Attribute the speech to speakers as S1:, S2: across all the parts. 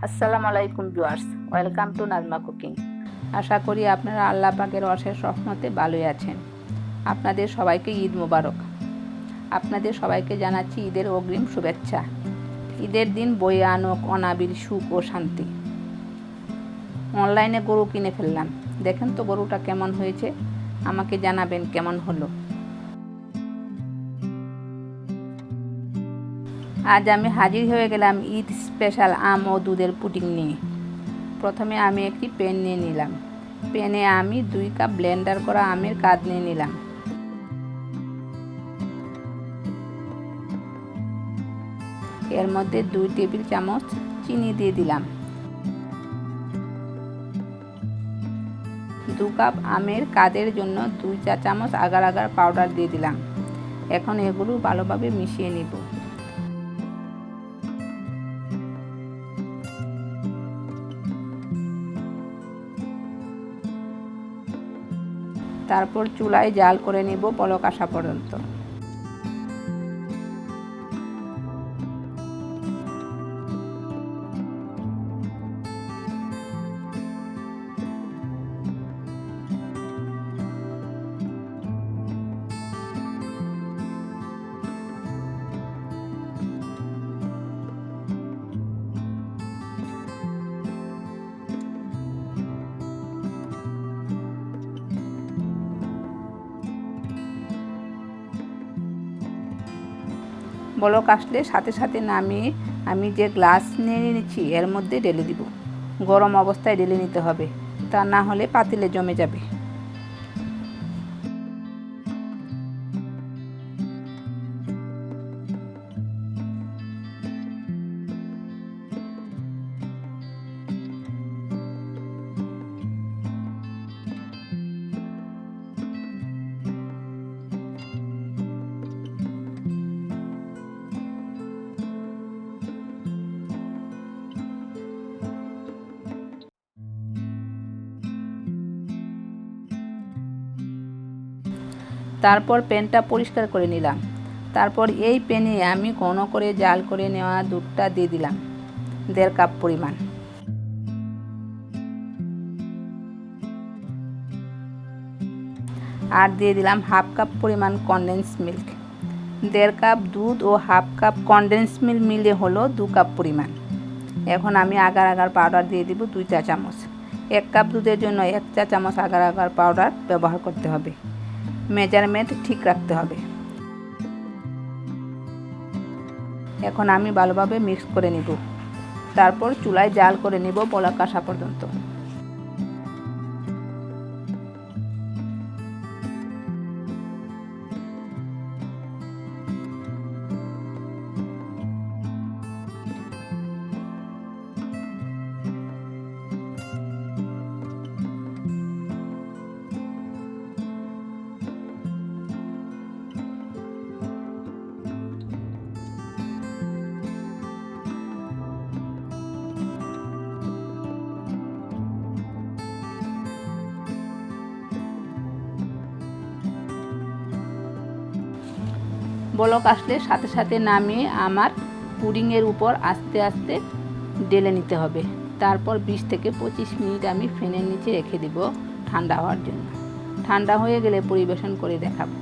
S1: আসসালামু আলাইকুম viewers, welcome to Najma cooking. আশা করি আপনারা আল্লাহ পাকের অশেষ রহমতে ভালোই আছেন। আপনাদের সবাইকে ঈদ মোবারক। আপনাদের সবাইকে জানাচ্ছি ঈদের অগ্রিম শুভেচ্ছা। ঈদের দিন বয়ে আনুক অনাবিল সুখ ও শান্তি। অনলাইনে গরু কিনে ফেললাম, দেখেন তো গরুটা কেমন হয়েছে, আমাকে জানাবেন কেমন হলো। আজ আমি হাজির হয়ে গেলাম ঈদ স্পেশাল আম ও দুধের পুডিং নিয়ে। প্রথমে আমি একটি প্যান নিয়ে নিলাম। প্যানে আমি 2 কাপ ব্লেন্ডার করা আমের কাঁদ নিয়ে নিলাম। এর মধ্যে 2 টেবিল চামচ চিনি দিয়ে দিলাম। 2 কাপ আমের কাদের জন্য 2 চা চামচ আগার আগার পাউডার দিয়ে দিলাম। এখন এগুলো ভালোভাবে মিশিয়ে নিব। তারপর চুলায় জাল করে নিব বলক আসা পর্যন্ত। বলক আসলে সাথে সাথে নামিয়ে আমি যে গ্লাস নিয়ে নিচ্ছি এর মধ্যে ঢেলে দিব। গরম অবস্থায় ঢেলে নিতে হবে, তা না হলে পাতিলে জমে যাবে। তারপর প্যানটা পরিষ্কার করে নিলাম। তারপর এই প্যানে আমি ঘন করে জাল করে নেওয়া দুধটা দিয়ে দিলাম 1.5 কাপ পরিমাণ। আর দিয়ে দিলাম 1/2 কাপ পরিমাণ কনডেন্স মিল্ক। 1.5 কাপ দুধ ও 1/2 কাপ কনডেন্স মিল্ক মিলে হলো 2 কাপ পরিমাণ। এখন আমি আগার আগার পাউডার দিয়ে দিব 2 চা চামচ। 1 কাপ দুধের জন্য 1 চা চামচ আগার আগার পাউডার ব্যবহার করতে হবে। মেজারমেন্ট ঠিক রাখতে হবে। এখন আমি ভালোভাবে মিক্স করে নিব। তারপর চুলায় জাল করে নিব বলক আসা পর্যন্ত। বলক আসলে সাথে সাথে নামিয়ে আমার পুডিংয়ের উপর আস্তে আস্তে ঢেলে নিতে হবে। তারপর 20 থেকে 25 মিনিট আমি ফ্যানের নিচে রেখে দিব ঠান্ডা হওয়ার জন্য। ঠান্ডা হয়ে গেলে পরিবেশন করে দেখাবো।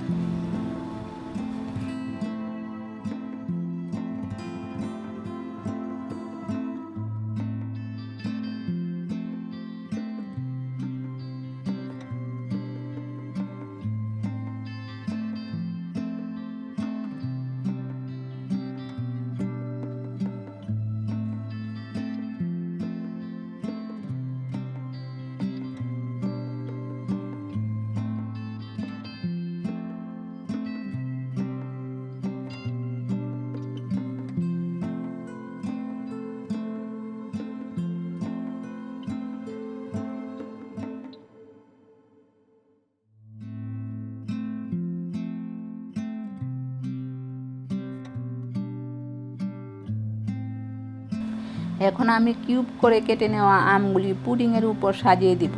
S1: এখন আমি কিউব করে কেটে নেওয়া আমগুলি পুডিংয়ের উপর সাজিয়ে দিব।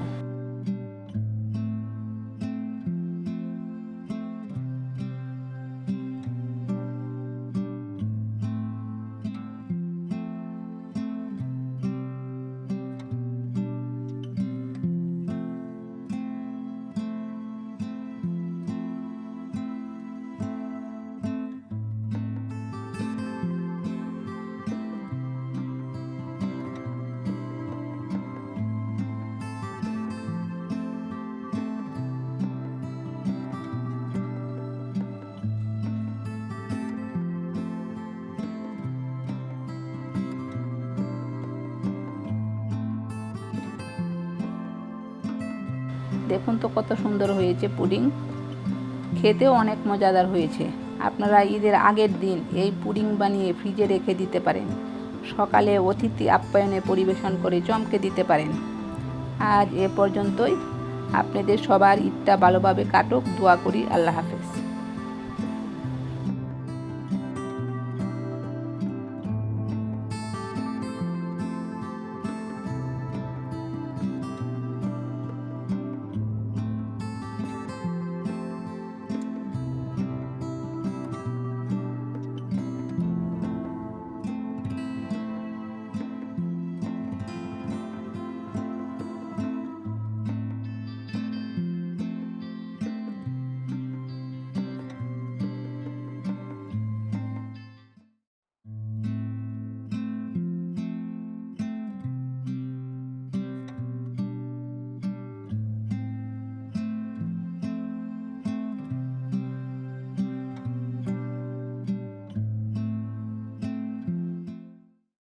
S1: দেখুন তো কত সুন্দর হয়েছে পুডিং, খেতেও অনেক মজাদার হয়েছে। আপনারা ঈদের আগের দিন এই পুডিং বানিয়ে ফ্রিজে রেখে দিতে পারেন, সকালে অতিথি আপ্যায়নে পরিবেশন করে চমকে দিতে পারেন। আজ এ পর্যন্তই। আপনাদের সবার ঈদটা ভালোভাবে কাটুক দোয়া করি। আল্লাহ হাফেজ।